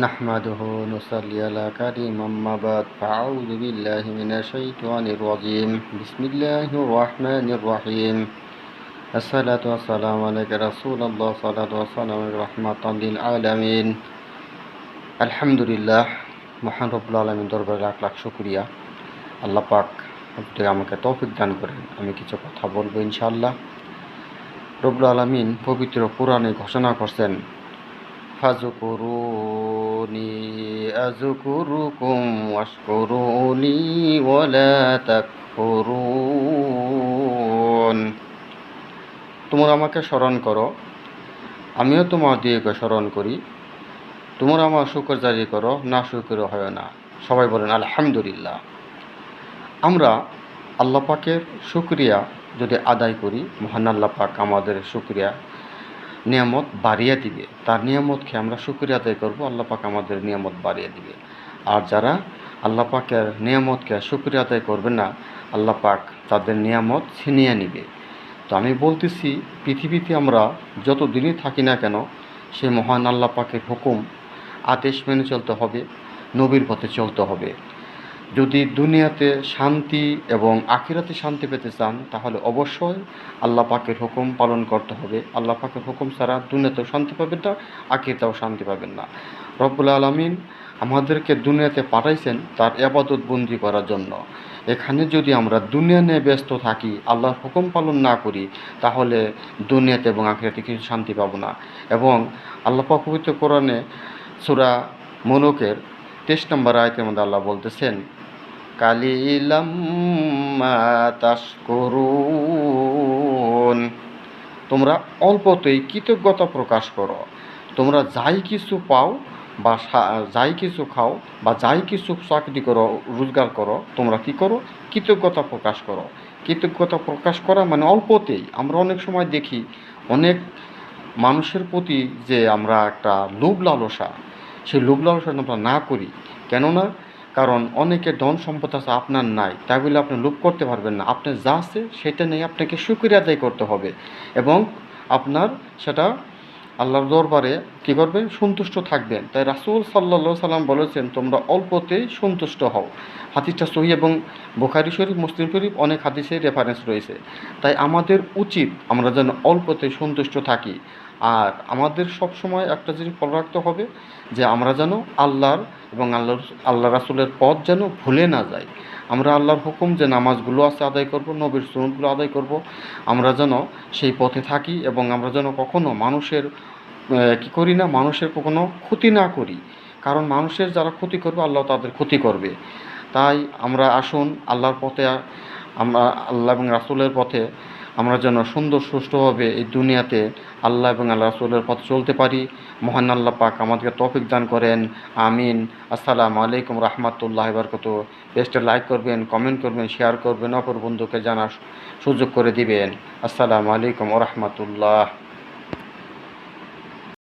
নাহমাদুহু নুসাল্লি আলা কারিম আম্মা বাদ ফাআউযু বিল্লাহি মিনাশ শাইতানির রাজীম বিসমিল্লাহির রাহমানির রহিম আসসালাতু ওয়াসসালামু আলাইকা রাসূলুল্লাহ সাল্লাল্লাহু আলাইহি ওয়াসাল্লাম রাহমাতাল লিল আলামিন। আলহামদুলিল্লাহ, মহান রব্বুল আলামিন দরবারে লাখ লাখ শুকরিয়া। আল্লাহ পাক আপনি আমাকে তৌফিক দান করেন, আমি কিছু কথা বলবো ইনশাআল্লাহ। রব্বুল আলামিন পবিত্র কোরআনে ঘোষণা করছেন, ফাযকুরুনি আযকুরুকুম ওয়াশকুরুলি ওয়ালা তাকফুরুন। তোমরা আমাকে স্মরণ করো, আমিও তোমাদেরকে স্মরণ করি। তোমরা আমার শুকরজারি করো, না শুকর হয় না। সবাই বলেন আলহামদুলিল্লাহ। আমরা আল্লাহ পাকের শুকরিয়া যদি আদায় করি, মহান আল্লাহ পাক আমাদের শুকরিয়া নিয়ামত বাড়িয়ে দিবে। তার নিয়ামতকে আমরা শুকরিয়া আদায় করব, আল্লাহ পাক আমাদের নিয়ামত বাড়িয়ে দিবে। আর যারা আল্লাহ পাকের নিয়ামতকে শুকরিয়া আদায় করবে না, আল্লাহ পাক তাদের নিয়ামত ছিনিয়ে নিবে। তো আমি বলতেছি, পৃথিবীতে আমরা যত দিনই থাকি না কেন, সেই মহান আল্লাহ পাকের হুকুম আদেশ মেনে চলতে হবে, নবীর পথে চলতে হবে। যদি দুনিয়াতে শান্তি এবং আখিরাতে শান্তি পেতে চান, তাহলে অবশ্যই আল্লাহ পাকের হুকুম পালন করতে হবে। আল্লাহ পাকের হুকুম ছাড়া দুনিয়াতেও শান্তি পাবেন না, আখিরাতেও শান্তি পাবেন না। রব্বুল আলামিন আমাদেরকে দুনিয়াতে পাঠাইছেন তার ইবাদত বন্দি করার জন্য। এখানে যদি আমরা দুনিয়া নিয়ে ব্যস্ত থাকি, আল্লাহর হুকুম পালন না করি, তাহলে দুনিয়াতে এবং আখিরাতে কিছু শান্তি পাবো না। এবং আল্লাহ পাক পবিত্র কোরআনে সূরা মুলুকের 23 নম্বর আয়াতের মধ্যে আল্লাহ বলতেছেন, কালিলাম মা তাশকুরুন। তোমরা অল্পতেই কৃতজ্ঞতা প্রকাশ করো। তোমরা যাই কিছু পাও বা যাই কিছু খাও বা যাই কিছু চাকরি করো, রোজগার করো, তোমরা কি করো? কৃতজ্ঞতা প্রকাশ করো। কৃতজ্ঞতা প্রকাশ করা মানে অল্পতেই। আমরা অনেক সময় দেখি অনেক মানুষের প্রতি যে আমরা একটা লোভ লালসা, সেই লোভ লালসা আমরা না করি। কেননা কারণ অনেকের ধন সম্পদ আছে, আপনার নাই, তাই বলে আপনি লোভ করতে পারবেন না। আপনার যা আছে সেটা নিয়ে আপনাকে শুকরিয়া আদায় করতে হবে এবং আপনার সেটা আল্লাহর দরবারে কী করবেন? সন্তুষ্ট থাকবেন। তাই রাসূল সাল্লাল্লাহু সাল্লাম বলেছেন, তোমরা অল্পতেই সন্তুষ্ট হও। হাদিসটা সহিহ এবং বুখারী শরীফ, মুসলিম শরীফ অনেক হাদিসের রেফারেন্স রয়েছে। তাই আমাদের উচিত আমরা যেন অল্পতেই সন্তুষ্ট থাকি। আর আমাদের সব সময় একটা জিনিস ফলো রাখতে হবে যে আমরা যেন আল্লাহর এবং আল্লাহ রাসূলের পথ যেন ভুলে না যাই। আমরা আল্লাহর হুকুম যে নামাজগুলো আছে আদায় করব, নবীর সুন্নতগুলো আদায় করব, আমরা যেন সেই পথে থাকি এবং আমরা যেন কখনো মানুষের কী করি না, মানুষের কখনো ক্ষতি না করি। কারণ মানুষের যারা ক্ষতি করবে, আল্লাহ তাদের ক্ষতি করবে। তাই আমরা আসুন আল্লাহর পথে, আমরা আল্লাহ এবং রাসূলের পথে আমরা যেন সুন্দর সুষ্ঠুভাবে এই দুনিয়াতে আল্লাহ এবং আল্লাহ রাসূলের পথে চলতে পারি। মহান আল্লাহ পাক আমাদেরকে তৌফিক দান করেন, আমিন। আসসালামু আলাইকুম রাহমাতুল্লাহি ওয়া বারাকাতুহু। পেজটা লাইক করবেন, কমেন্ট করবেন, শেয়ার করবেন, অপর বন্ধুকে জানার সুযোগ করে দিবেন। আসসালামু আলাইকুম ওয়া রাহমাতুল্লাহ।